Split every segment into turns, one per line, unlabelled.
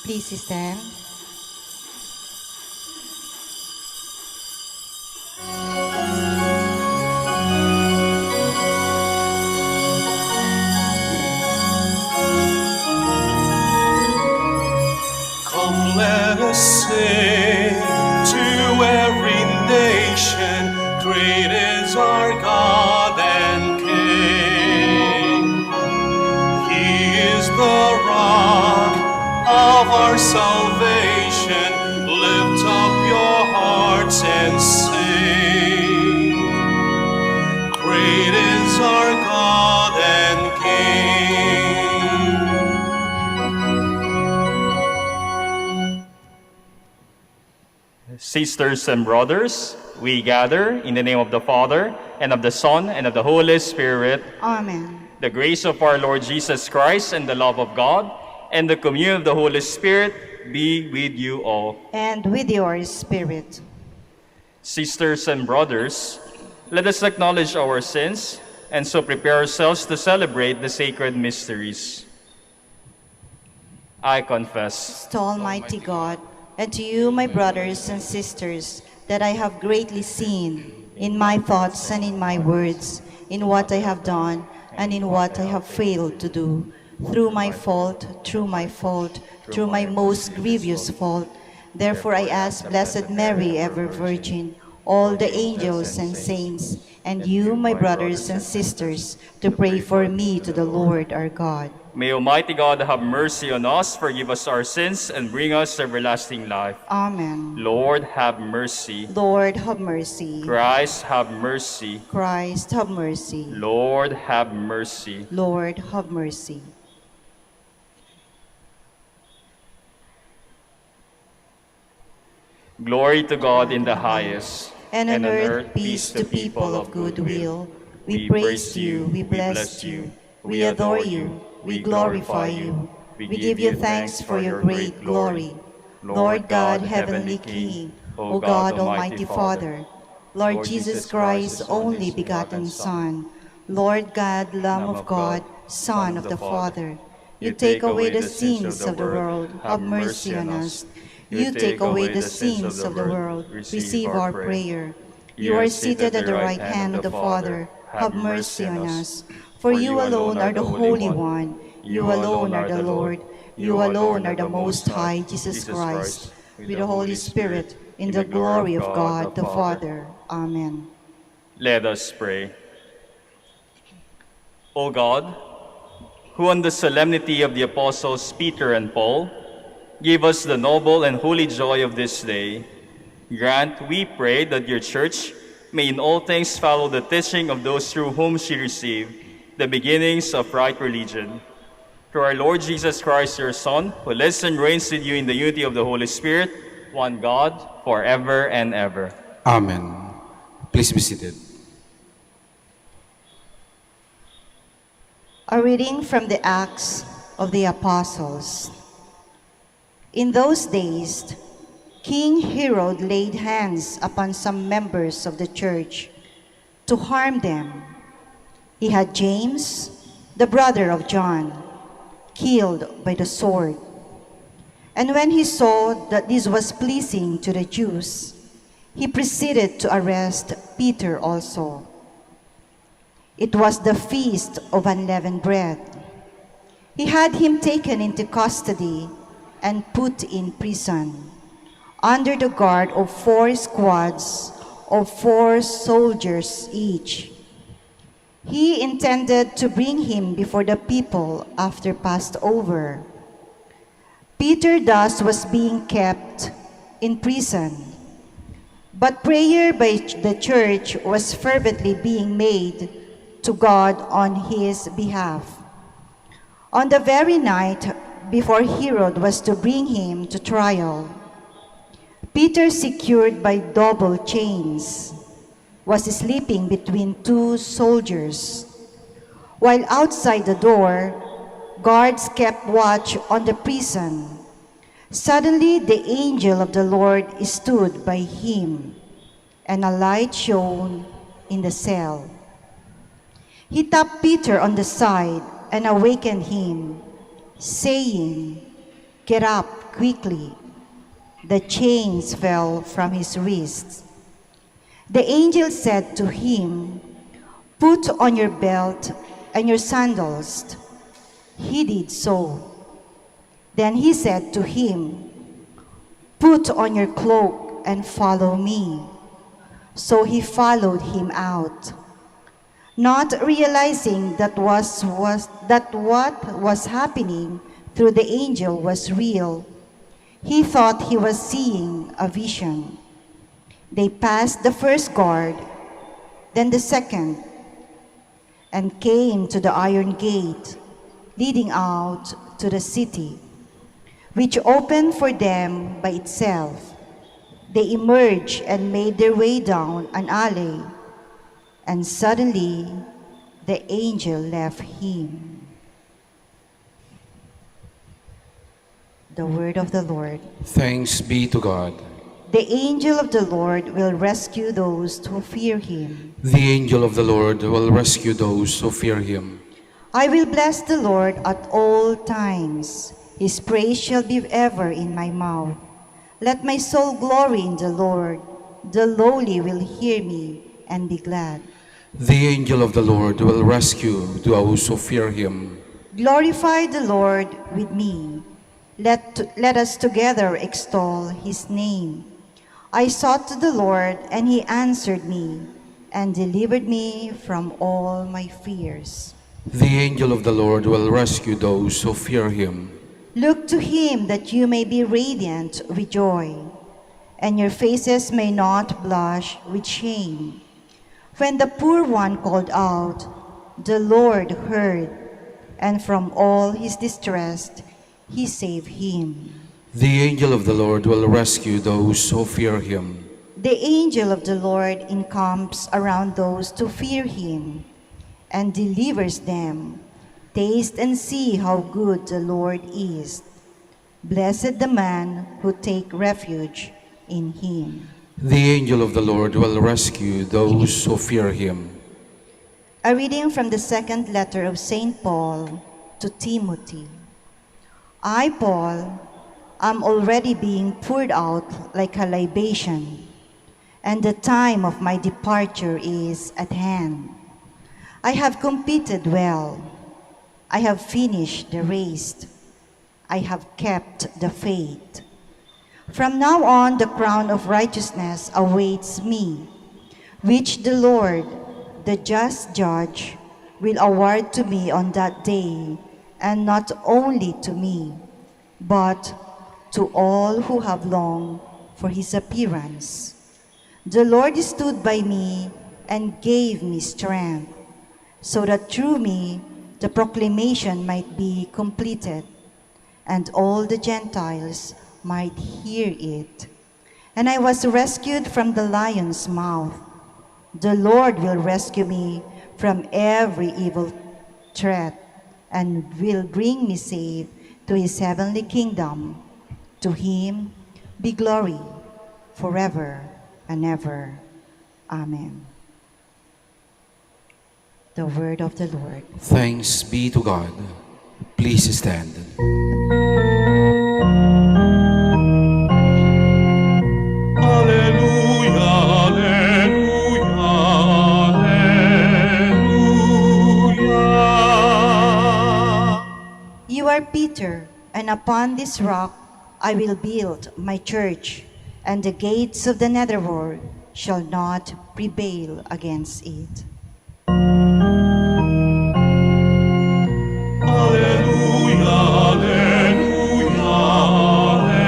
Please stand.
Come, let us sing to every nation. Great is our God and King. He is the rock of our salvation. Lift up your hearts and sing. Great is our God and King.
Sisters and brothers, we gather in the name of the Father, and of the Son, and of the Holy Spirit.
Amen.
The grace of our Lord Jesus Christ, and the love of God, and the communion of the Holy Spirit be with you all.
And with your spirit.
Sisters and brothers, let us acknowledge our sins, and so prepare ourselves to celebrate the sacred mysteries. I confess
To Almighty God, and to you, my brothers and sisters, that I have greatly sinned in my thoughts and in my words, in what I have done and in what I have failed to do, through my fault, through my most grievous fault. Therefore I ask Blessed Mary, ever Virgin, all the angels and saints, and you, my brothers and sisters, to pray for me to the Lord our God.
May Almighty God have mercy on us, forgive us our sins, and bring us to everlasting life.
Amen.
Lord, have mercy.
Lord, have mercy.
Christ, have mercy.
Christ, have mercy.
Lord, have mercy.
Lord, have mercy.
Glory to God in the highest,
And on earth, peace to people of good will. We praise you, we bless you, we adore you, we glorify you. We give you thanks for your great glory. Lord God, heavenly King, O God, almighty Father, Lord Jesus Christ, only begotten Son, Lord God, Lamb of God, Son of the Father, you take away the sins of the world, have mercy on us. You take away the sins of the world, receive our prayer. You are seated at the right hand of the Father, have mercy on us. For you alone are the Holy One, you alone are the Lord, you alone are the Most High, Jesus Christ, with the Holy Spirit, in the glory of God the Father. Amen.
Let us pray. O God, who on the solemnity of the apostles Peter and Paul, give us the noble and holy joy of this day, grant, we pray, that your church may in all things follow the teaching of those through whom she received the beginnings of right religion. Through our Lord Jesus Christ, your Son, who lives and reigns with you in the unity of the Holy Spirit, one God, forever and ever.
Amen. Please be seated.
A reading from the Acts of the Apostles. In those days, King Herod laid hands upon some members of the church to harm them. He had James, the brother of John, killed by the sword. And when he saw that this was pleasing to the Jews, he proceeded to arrest Peter also. It was the feast of unleavened bread. He had him taken into custody and put in prison, under the guard of 4 squads of 4 soldiers each. He intended to bring him before the people after Passover. Peter thus was being kept in prison, but prayer by the church was fervently being made to God on his behalf. On the very night before Herod was to bring him to trial, Peter, secured by double chains, was sleeping between 2 soldiers, while outside the door, guards kept watch on the prison. Suddenly the angel of the Lord stood by him, and a light shone in the cell. He tapped Peter on the side and awakened him, saying, "Get up." quickly. The chains fell from his wrists. The angel said to him, "Put on your belt and your sandals." He did so. Then he said to him, "Put on your cloak and follow me." So he followed him out, not realizing that what was happening through the angel was real. He thought he was seeing a vision. They passed the first guard, then the second, and came to the iron gate leading out to the city, which opened for them by itself. They emerged and made their way down an alley, and suddenly the angel left him. The word of the Lord.
Thanks be to God.
The angel of the Lord will rescue those who fear him.
The angel of the Lord will rescue those who fear him.
I will bless the Lord at all times. His praise shall be ever in my mouth. Let my soul glory in the Lord. The lowly will hear me and be glad.
The angel of the Lord will rescue those who fear him.
Glorify the Lord with me. Let us together extol his name. I sought to the Lord, and he answered me and delivered me from all my fears.
The angel of the Lord will rescue those who fear him.
Look to him that you may be radiant with joy, and your faces may not blush with shame. When the poor one called out, the Lord heard, and from all his distress he saved him.
The angel of the Lord will rescue those who fear him.
The angel of the Lord encamps around those who fear him and delivers them. Taste and see how good the Lord is. Blessed the man who takes refuge in him.
The angel of the Lord will rescue those who fear him.
A reading from the second letter of St. Paul to Timothy. I, Paul, am already being poured out like a libation, and the time of my departure is at hand. I have competed well. I have finished the race. I have kept the faith. From now on, the crown of righteousness awaits me, which the Lord, the just judge, will award to me on that day, and not only to me, but to all who have longed for his appearance. The Lord stood by me and gave me strength, so that through me the proclamation might be completed, and all the Gentiles might hear it. And I was rescued from the lion's mouth. The Lord will rescue me from every evil threat, and will bring me safe to his heavenly kingdom. To him be glory forever and ever. Amen. The word of the Lord.
Thanks be to God. Please stand.
Alleluia, alleluia, alleluia.
You are Peter, and upon this rock I will build my church, and the gates of the netherworld shall not prevail against it.
Alleluia, alleluia, alleluia.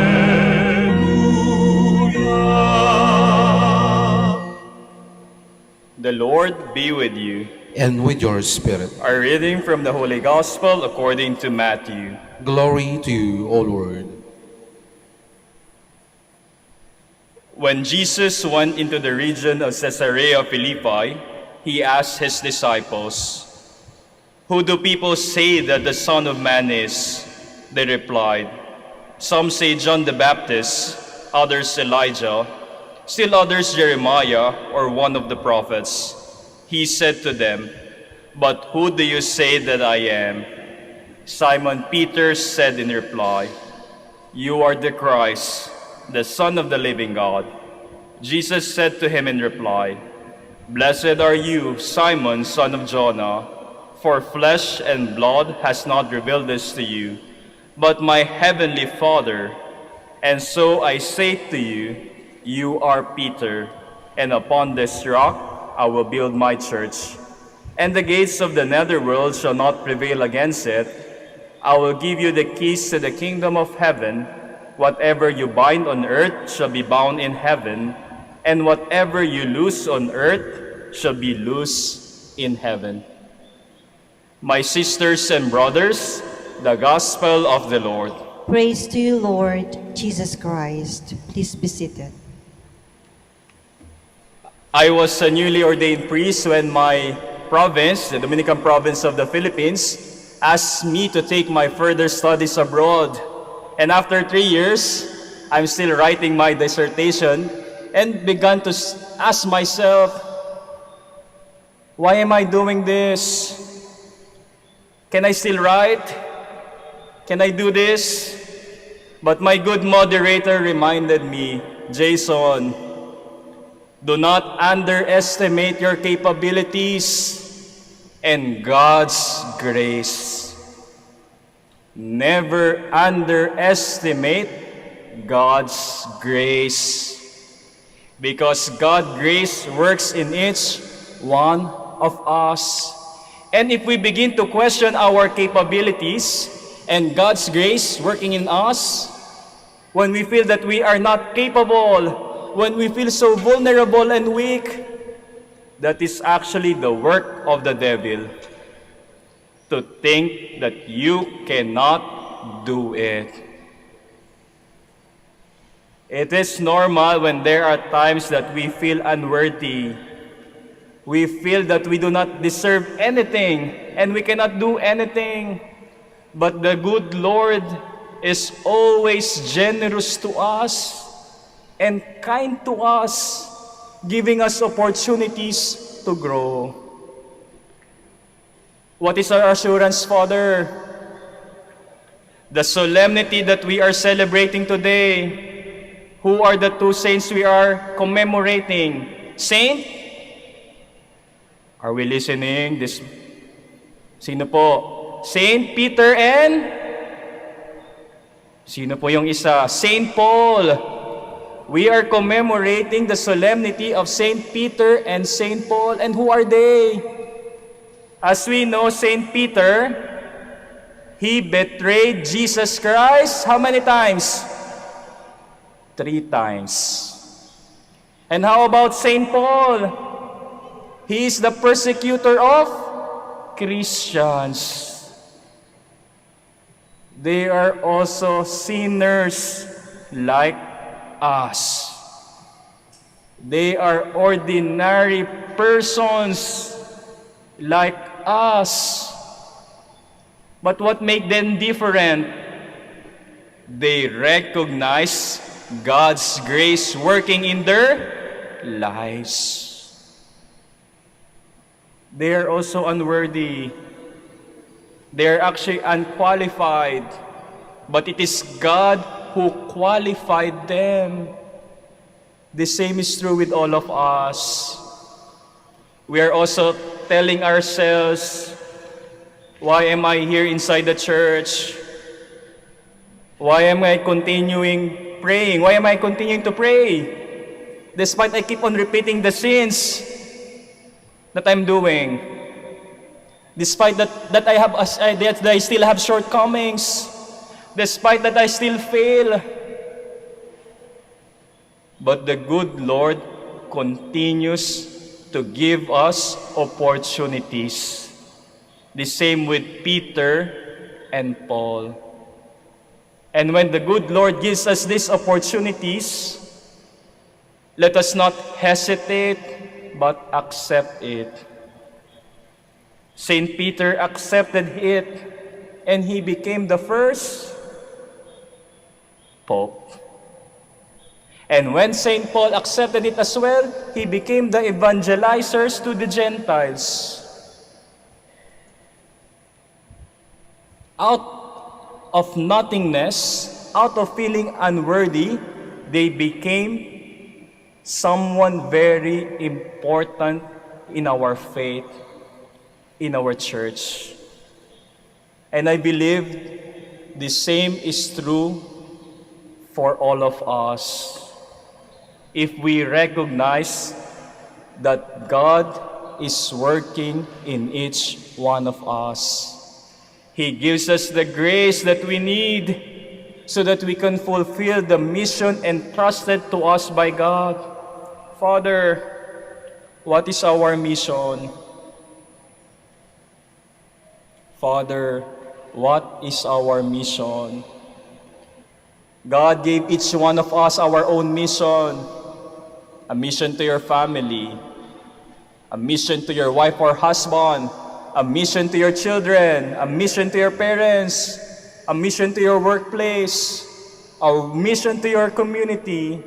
The Lord be with you.
And with your spirit.
A reading from the Holy Gospel according to Matthew.
Glory to you, O Lord.
When Jesus went into the region of Caesarea Philippi, he asked his disciples, "Who do people say that the Son of Man is?" They replied, "Some say John the Baptist, others Elijah, still others Jeremiah or one of the prophets." He said to them, "But who do you say that I am?" Simon Peter said in reply, "You are the Christ, the Son of the living God." Jesus said to him in reply, "Blessed are you, Simon, son of Jonah, for flesh and blood has not revealed this to you, but my heavenly Father. And so I say to you, you are Peter, and upon this rock I will build my church, and the gates of the netherworld shall not prevail against it. I will give you the keys to the kingdom of heaven. Whatever you bind on earth shall be bound in heaven, and whatever you loose on earth shall be loose in heaven." My sisters and brothers, the gospel of the Lord.
Praise to you, Lord Jesus Christ. Please be seated.
I was a newly ordained priest when my province, the Dominican province of the Philippines, asked me to take my further studies abroad. And after 3 years, I'm still writing my dissertation and began to ask myself, why am I doing this? Can I still write? Can I do this? But my good moderator reminded me, "Jason, do not underestimate your capabilities and God's grace. Never underestimate God's grace. Because God's grace works in each one of us. And if we begin to question our capabilities and God's grace working in us, when we feel that we are not capable, when we feel so vulnerable and weak, that is actually the work of the devil. To think that you cannot do it. It is normal when there are times that we feel unworthy. We feel that we do not deserve anything and we cannot do anything. But the good Lord is always generous to us and kind to us, giving us opportunities to grow. What is our assurance, Father? The solemnity that we are celebrating today. Who are the two saints we are commemorating? Saint? Are we listening? Sino po? Saint Peter and? Sino po yung isa? Saint Paul. We are commemorating the solemnity of Saint Peter and Saint Paul. And who are they? As we know, Saint Peter, he betrayed Jesus Christ how many times? 3 times. And how about Saint Paul? He is the persecutor of Christians. They are also sinners like us. They are ordinary persons like us. But what makes them different? They recognize God's grace working in their lives. They are also unworthy. They are actually unqualified. But it is God who qualified them. The same is true with all of us. We are also telling ourselves, why am I here inside the church? Why am I continuing praying? Why am I continuing to pray? Despite I keep on repeating the sins that I'm doing. Despite that I still have shortcomings. Despite that I still fail. But the good Lord continues to give us opportunities. The same with Peter and Paul. And when the good Lord gives us these opportunities, let us not hesitate, but accept it. Saint Peter accepted it, and he became the first Pope. And when Saint Paul accepted it as well, he became the evangelizers to the Gentiles. Out of nothingness, out of feeling unworthy, they became someone very important in our faith, in our church. And I believe the same is true for all of us. If we recognize that God is working in each one of us, He gives us the grace that we need so that we can fulfill the mission entrusted to us by God. Father, what is our mission? Father, what is our mission? God gave each one of us our own mission. A mission to your family, a mission to your wife or husband, a mission to your children, a mission to your parents, a mission to your workplace, a mission to your community.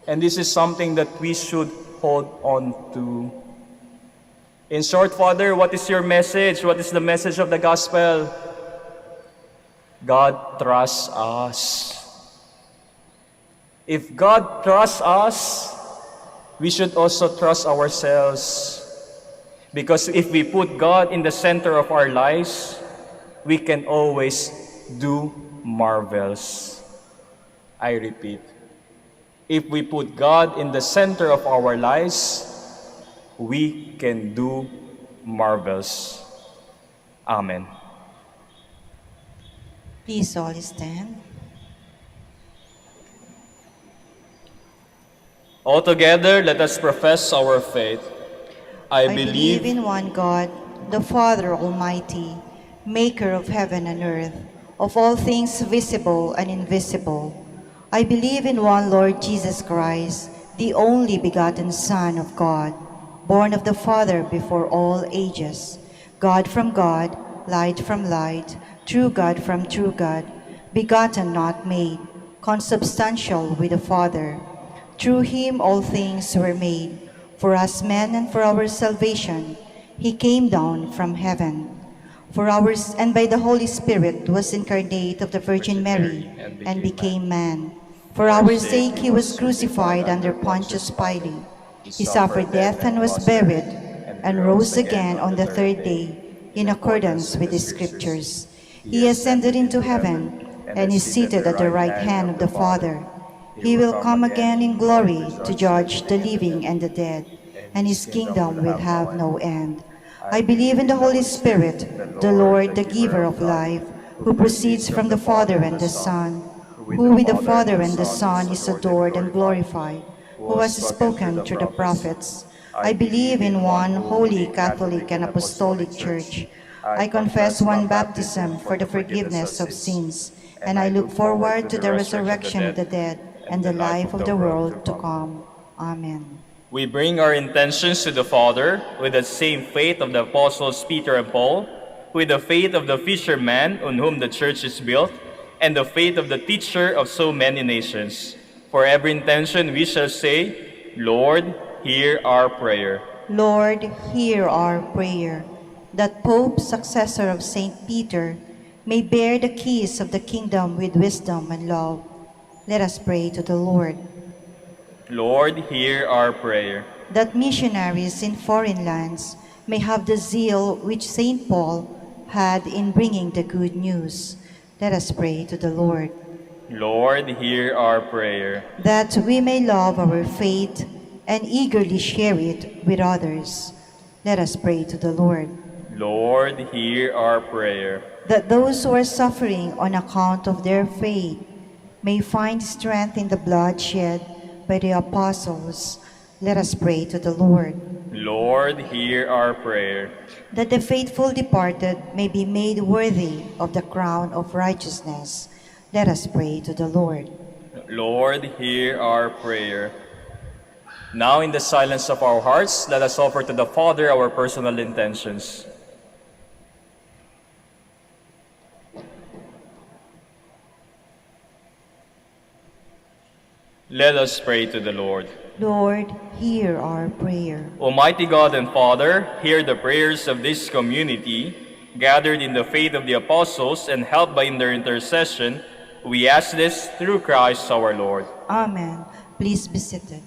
And this is something that we should hold on to. In short, Father, what is your message? What is the message of the gospel? God trusts us. If God trusts us, we should also trust ourselves. Because if we put God in the center of our lives, we can always do marvels. I repeat, if we put God in the center of our lives, we can do marvels. Amen.
Please all stand.
All together, let us profess our faith. I believe
in one God, the Father Almighty, maker of heaven and earth, of all things visible and invisible. I believe in one Lord Jesus Christ, the only begotten Son of God, born of the Father before all ages, God from God, light from light, true God from true God, begotten not made, consubstantial with the Father. Through him all things were made. For us men and for our salvation, he came down from heaven. For ours, and by the Holy Spirit was incarnate of the Virgin Mary and became man. For our sake he was crucified under Pontius Pilate. He suffered death and was buried, and rose again on the third day, in accordance with the Scriptures. He ascended into heaven, and is seated at the right hand of the Father. He will come again in glory to judge the living and the dead, and his kingdom will have no end. I believe in the Holy Spirit, the Lord, the giver of life, who proceeds from the Father and the Son, who with the Father and the Son is adored and glorified, who has spoken through the prophets. I believe in one holy Catholic and Apostolic Church. I confess one baptism for the forgiveness of sins, and I look forward to the resurrection of the dead and the life of the world to come. Amen.
we bring our intentions to the Father with the same faith of the apostles Peter and Paul, with the faith of the fisherman on whom the church is built, and the faith of the teacher of so many nations. For every intention we shall say, Lord, hear our prayer.
Lord, hear our prayer, that Pope, successor of Saint Peter, may bear the keys of the kingdom with wisdom and love. Let us pray to the Lord.
Lord, hear our prayer.
That missionaries in foreign lands may have the zeal which Saint Paul had in bringing the good news. Let us pray to the Lord.
Lord, hear our prayer.
That we may love our faith and eagerly share it with others. Let us pray to the Lord.
Lord, hear our prayer.
That those who are suffering on account of their faith may find strength in the blood shed by the apostles. Let us pray to the Lord.
Lord, hear our prayer.
That the faithful departed may be made worthy of the crown of righteousness. Let us pray to the Lord.
Lord, hear our prayer. Now, in the silence of our hearts, let us offer to the Father our personal intentions. Let us pray to the Lord.
Lord, hear our prayer.
Almighty God and Father, hear the prayers of this community gathered in the faith of the apostles and helped by their intercession, we ask this through Christ our Lord.
Amen. Please be seated.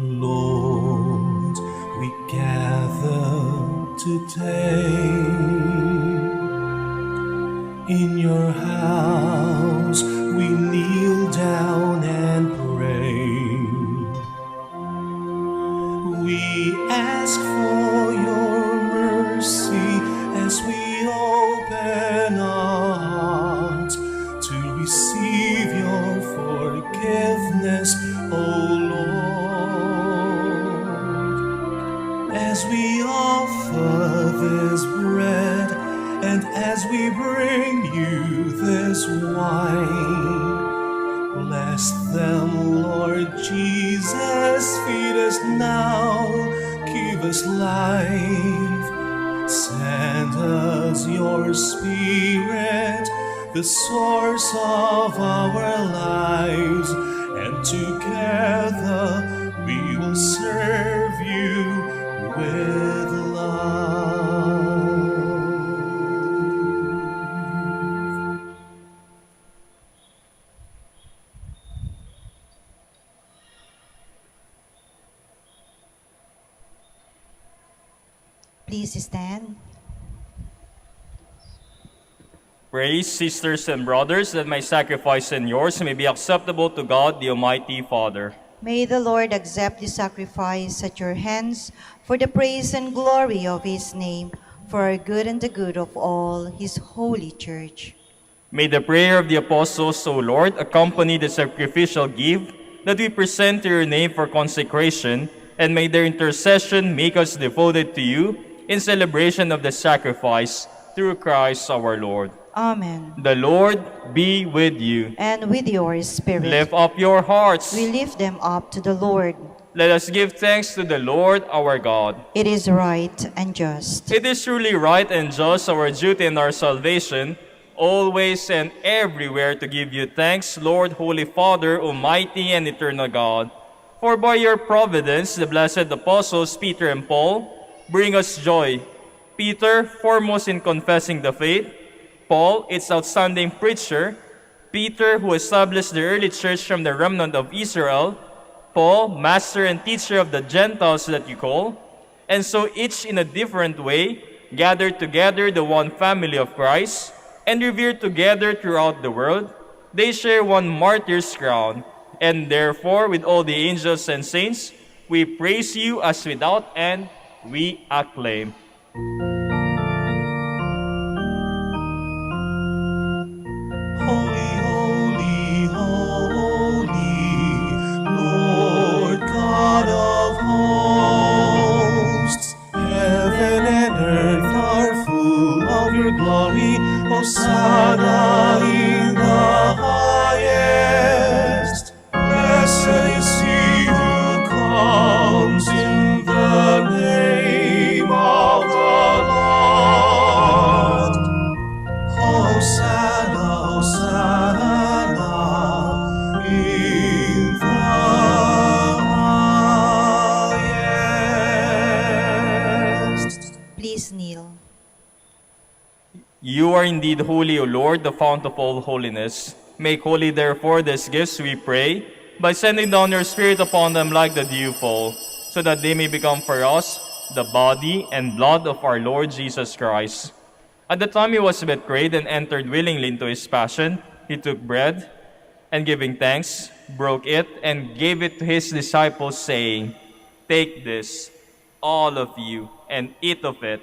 Lord, we gather today in your house. We kneel down and pray. We ask for your mercy as we open our hearts to receive your forgiveness, O Lord. As we offer this bread and as we bring you this wine, bless them, Lord Jesus. Feed us now, give us life. Send us your Spirit, the source of our lives, and together we will serve you with love.
Please stand.
Pray, sisters and brothers, that my sacrifice and yours may be acceptable to God, the Almighty Father.
May the Lord accept the sacrifice at your hands for the praise and glory of his name, for our good and the good of all his holy church.
May the prayer of the apostles, O Lord, accompany the sacrificial gift that we present to your name for consecration, and may their intercession make us devoted to you in celebration of the sacrifice through Christ our Lord.
Amen.
The Lord be with you.
And with your spirit.
Lift up your hearts.
We lift them up to the Lord.
Let us give thanks to the Lord our God.
It is right and just.
It is truly right and just, our duty and our salvation, always and everywhere to give you thanks, Lord, Holy Father, Almighty and eternal God. For by your providence, the blessed apostles Peter and Paul bring us joy. Peter, foremost in confessing the faith. Paul, its outstanding preacher. Peter, who established the early church from the remnant of Israel. Paul, master and teacher of the Gentiles that you call. And so each in a different way gathered together the one family of Christ and revered together throughout the world. They share one martyr's crown. And therefore, with all the angels and saints, we praise you as without end we acclaim.
Holy, holy, holy, Lord God of hosts. Heaven and earth are full of your glory. Hosanna in the highest. Blessed is he who comes in the name of the Lord. Hosanna, Hosanna in the highest.
Please kneel.
You are indeed holy, O Lord, the fount of all holiness. Make holy, therefore, these gifts, we pray, by sending down your Spirit upon them like the dewfall, so that they may become for us the body and blood of our Lord Jesus Christ. At the time he was betrayed and entered willingly into his passion, he took bread, and giving thanks, broke it, and gave it to his disciples, saying, "Take this, all of you, and eat of it,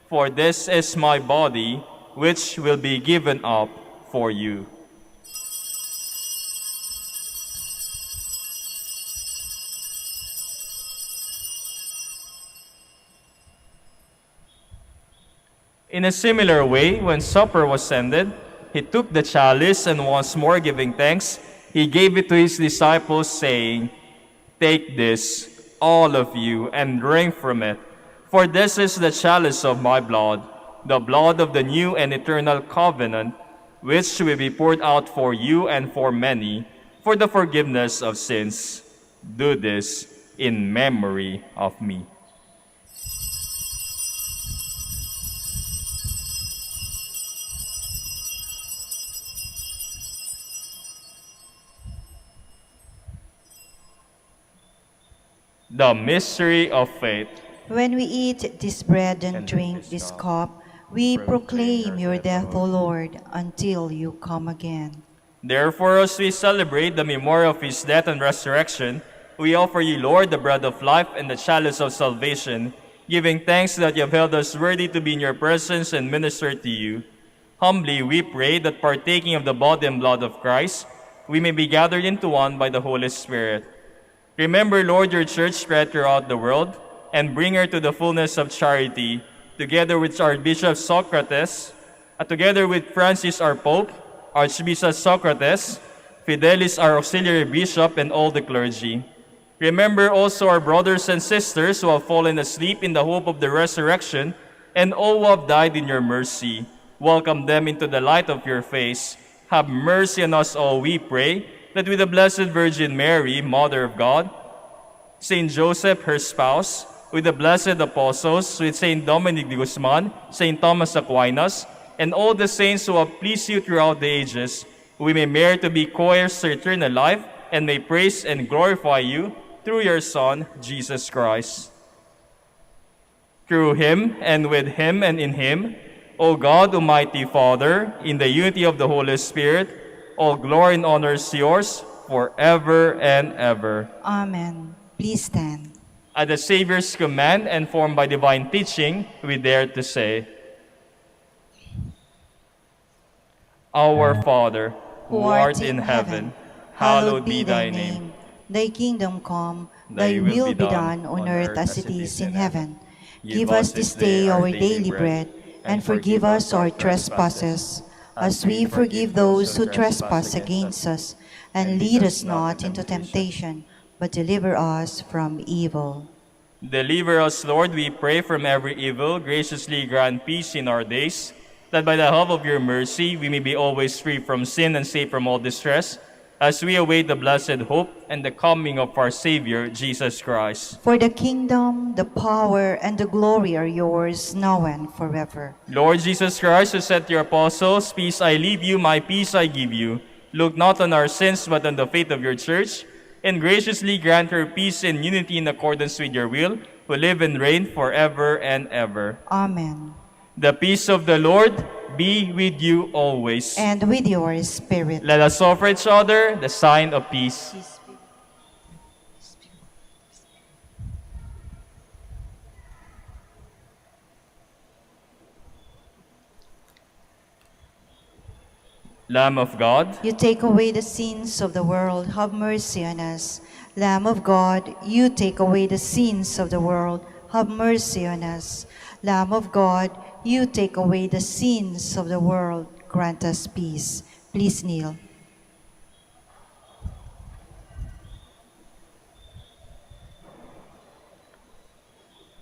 for this is my body, which will be given up for you." In a similar way, when supper was ended, he took the chalice, and once more giving thanks, he gave it to his disciples, saying, "Take this, all of you, and drink from it, for this is the chalice of my blood, the blood of the new and eternal covenant, which will be poured out for you and for many for the forgiveness of sins. Do this in memory of me. The mystery of faith.
When we eat this bread and drink this cup, we proclaim your death, O Lord, until you come again.
Therefore, as we celebrate the memorial of his death and resurrection, we offer you, Lord, the bread of life and the chalice of salvation, giving thanks that you have held us worthy to be in your presence and minister to you. Humbly we pray that partaking of the body and blood of Christ, we may be gathered into one by the Holy Spirit. Remember, Lord, your church spread throughout the world, and bring her to the fullness of charity, together with Archbishop Socrates, together with Francis our Pope, Archbishop Socrates, Fidelis our auxiliary bishop, and all the clergy. Remember also our brothers and sisters who have fallen asleep in the hope of the resurrection, and all who have died in your mercy. Welcome them into the light of your face. Have mercy on us all, we pray, that with the Blessed Virgin Mary, Mother of God, Saint Joseph, her spouse, with the blessed apostles, with Saint Dominic de Guzman, Saint Thomas Aquinas, and all the saints who have pleased you throughout the ages, we may merit to be co-heirs to eternal life, and may praise and glorify you through your Son, Jesus Christ. Through him, and with him, and in him, O God, Almighty Father, in the unity of the Holy Spirit, all glory and honor is yours forever and ever.
Amen. Please stand.
At the Savior's command and formed by divine teaching, we dare to say, Our Father, who art in heaven, hallowed be thy name.
Thy kingdom come, thy will be done on earth as it is in heaven. Give us this day our daily bread, and forgive us our trespasses, as we forgive those who trespass against us. And lead us not into temptation, but deliver us from evil.
Deliver us, Lord, we pray, from every evil. Graciously grant peace in our days, that by the help of your mercy we may be always free from sin and safe from all distress, as we await the blessed hope and the coming of our Savior, Jesus Christ.
For the kingdom, the power, and the glory are yours, now and forever.
Lord Jesus Christ, who said to your apostles, Peace I leave you, my peace I give you, look not on our sins, but on the faith of your church, and graciously grant her peace and unity in accordance with your will, who live and reign forever and ever.
Amen.
The peace of the Lord be with you always.
And with your spirit.
Let us offer each other the sign of peace. Lamb of God,
You take away the sins of the world, have mercy on us. Lamb of God, you take away the sins of the world, have mercy on us. Lamb of God, you take away the sins of the world, grant us peace. Please kneel.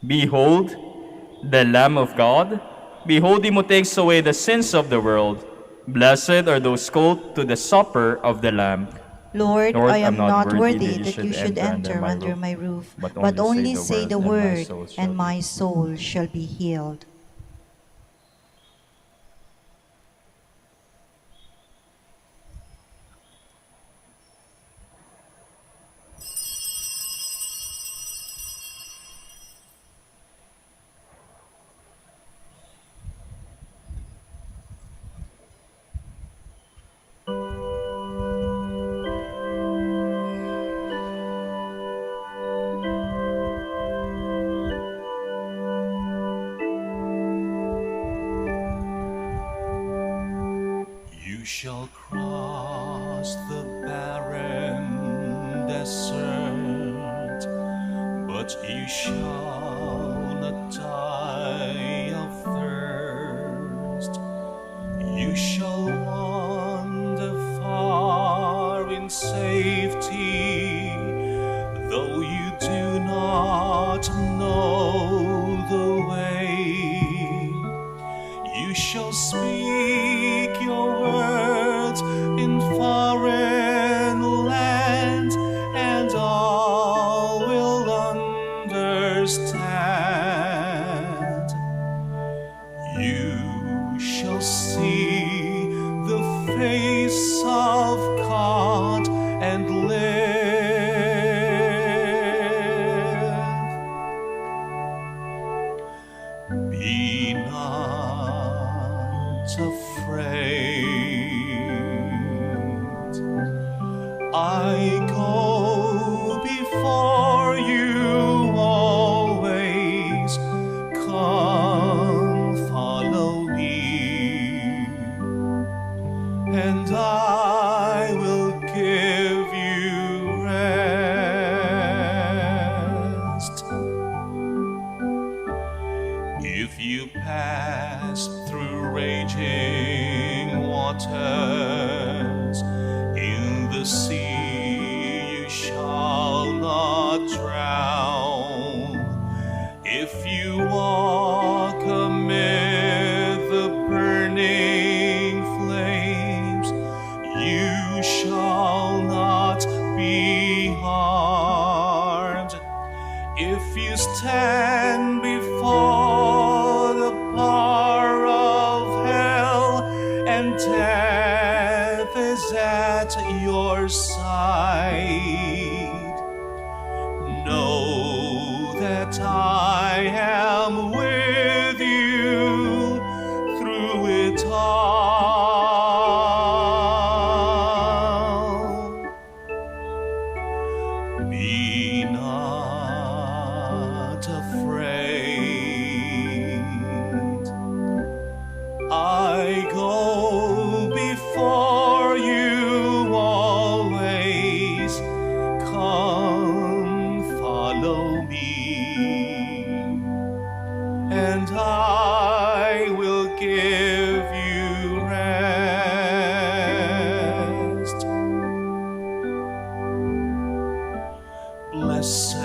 behold the Lamb of God. Behold him who takes away the sins of the world. Blessed are those called to the supper of the Lamb.
Lord,
Lord,
I am
I'm not
not
worthy
worthy that you should enter under my roof, but only say the word, and my soul shall be healed.
You shall cross the barren desert, but you shall not die of thirst. You shall wander far in safety, though you do not know the way. You shall speak your word stand before the bar of hell, and death is at your side. Know that I am with you through it all. Be not afraid. I go before you always. Come, follow me, and I will give you rest. Blessed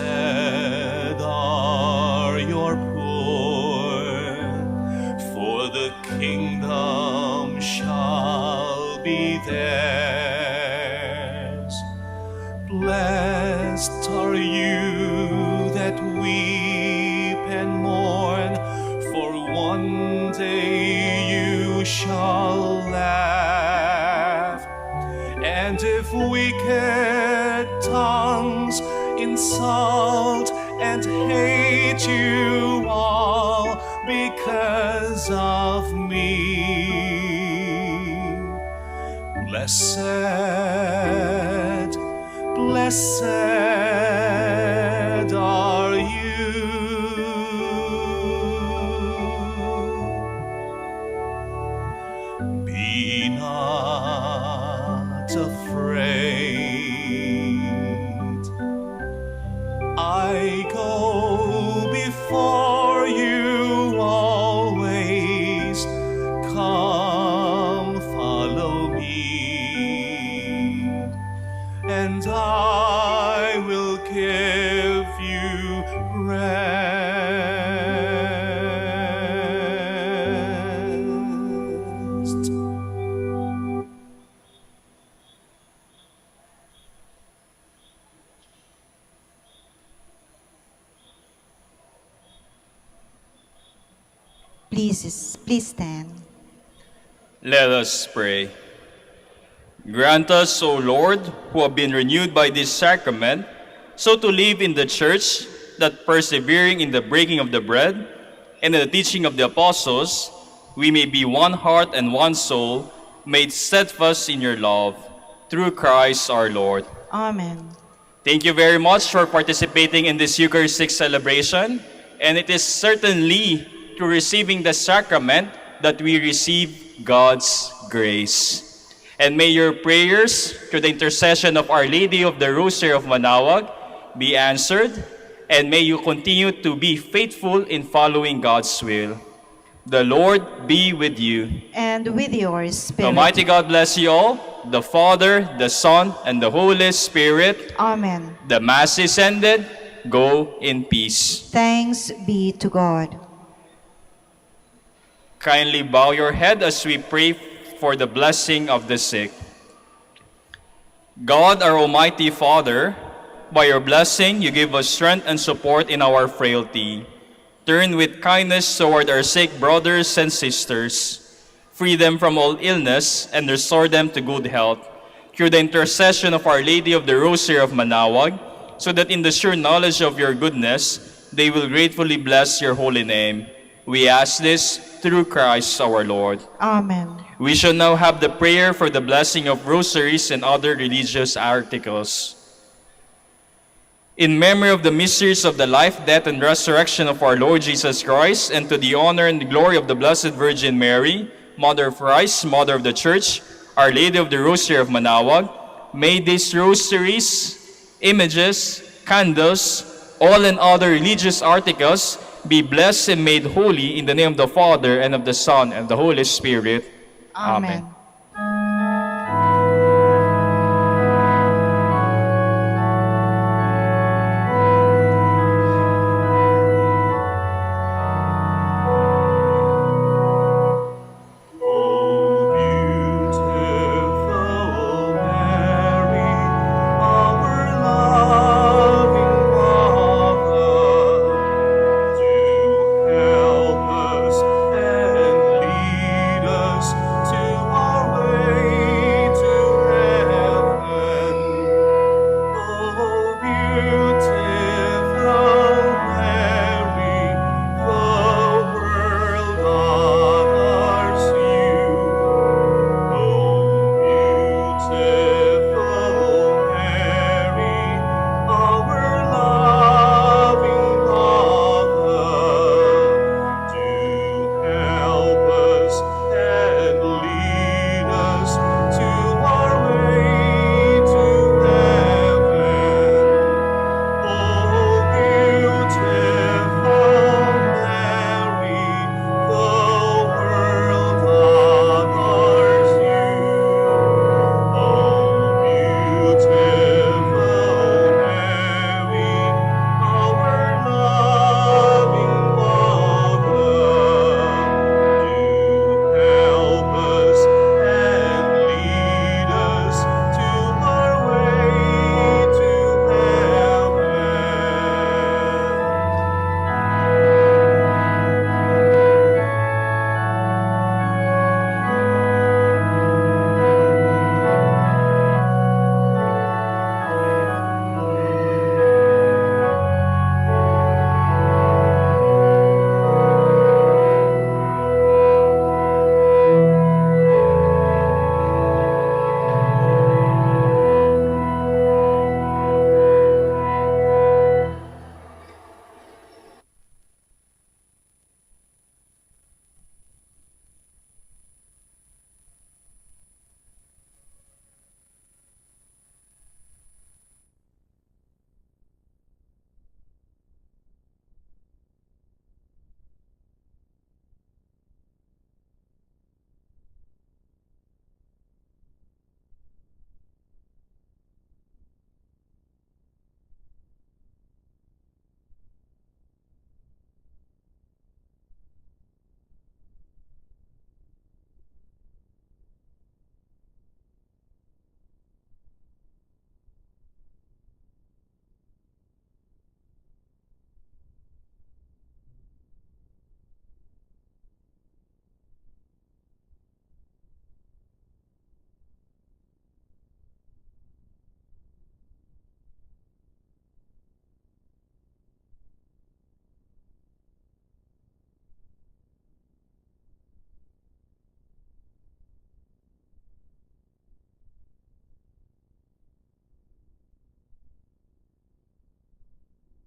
are your poor, for the kingdom shall be theirs. Blessed are you that weep and mourn, for one day you shall laugh. And if wicked tongues insult and hate you all because of me, blessed, blessed are you. Be not afraid. I go before you always. Come, follow me, and I will give you rest.
Please stand.
Let us pray. Grant us, O Lord, who have been renewed by this sacrament, so to live in the church, that persevering in the breaking of the bread and in the teaching of the apostles, we may be one heart and one soul, made steadfast in your love, through Christ our Lord.
Amen.
Thank you very much for participating in this Eucharistic celebration, and it is certainly through receiving the sacrament that we receive God's grace. And may your prayers, through the intercession of Our Lady of the Rosary of Manaoag, be answered, and may you continue to be faithful in following God's will. The Lord be with you.
And with your spirit.
Almighty God bless you all, the Father, the Son, and the Holy Spirit.
Amen.
The Mass is ended. Go in peace.
Thanks be to God.
Kindly bow your head as we pray for the blessing of the sick. God, our Almighty Father, by your blessing, you give us strength and support in our frailty. Turn with kindness toward our sick brothers and sisters. Free them from all illness and restore them to good health. Through the intercession of Our Lady of the Rosary of Manaoag, so that in the sure knowledge of your goodness, they will gratefully bless your holy name. We ask this through Christ our Lord.
Amen.
We shall now have the prayer for the blessing of rosaries and other religious articles. In memory of the mysteries of the life, death, and resurrection of our Lord Jesus Christ, and to the honor and the glory of the Blessed Virgin Mary, Mother of Christ, Mother of the Church, Our Lady of the Rosary of Manaoag, may these rosaries, images, candles, all and other religious articles be blessed and made holy in the name of the Father, and of the Son, and the Holy Spirit.
Amen.